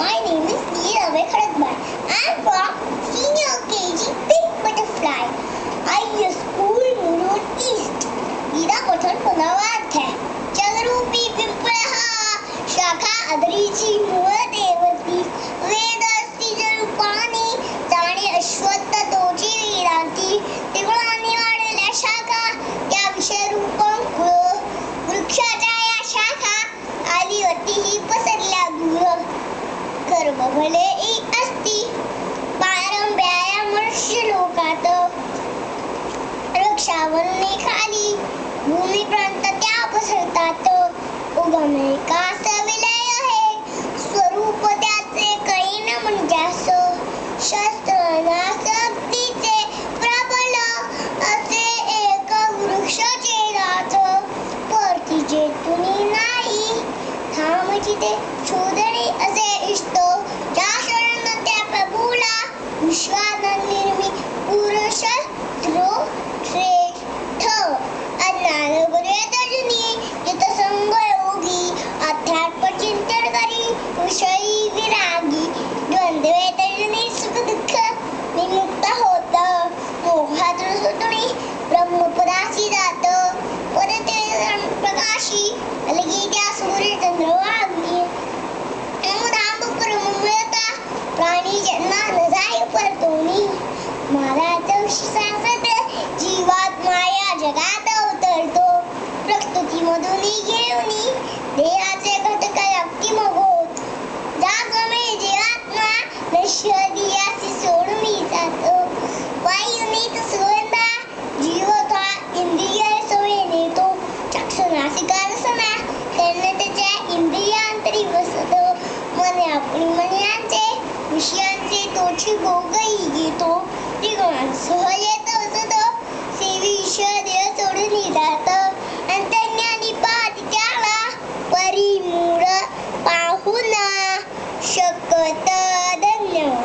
My name is Neerav Kharadbar. I am from senior KG Pink Butterfly. I use school Road East. Gita पठन पुनवार्थ है. चंद्रूपी पिंपळ हा शाखा अधरीची मूळ देवती. वेद अस्ति जरूपानी जाणे अश्वत्थ तोची वेदांती. त्रिगुणांनी वाढलेल्या शाखा या विषय रूपंकुळ. वृक्षाच्या या शाखा आलीवरती ही पसरल्या गुळ. कर्म भले अस्ति पारंब्या मनुष्य लोकात. वृक्षावरुणी खाली भूमी प्रांत त्या पसरतात. उगम एकास विलय आहे स्वरूप त्याचे कैन म्हणजास. शस्त्र नासक्तीचे प्रबल असे एक वृक्षाचे रात. परतीचे तुनी नाही थांबची ते शोधणे असे इष्ट. ज्या शरण त्या प्रभूला विश्वानं निर्मी पुरुष श्रेष्ठ. अज्ञान गुरुतजनी जित संग योगी अध्यात्म चिंतन करी विषयी विरागी. द्वंद्वे तजनी सुख दुःख विमुक्त होत. मोहातून सुटणी ब्रह्मपदासी जात. परते प्रकाशी अलगी त्या सूर्य चंद्र वागली. धाम परमता प्राणी जन्मा न जाय परतोनी. महाराज सांगत जीवात्मा या जगात अवतरतो. प्रकृती मधून घेऊनी देहाचे घटक व्यक्ती मगोत. जागमे जीवात्मा नश्वरियासी सोडून जातो. वायुनीत सुगंधा जीवत्वा इंद्रिय सोय नेतो. चक्षुनासिका रसना त्यांना त्याच्या इंद्रियांतरी बसतो. मने आपली मनाचे विषयांचे तोची भोग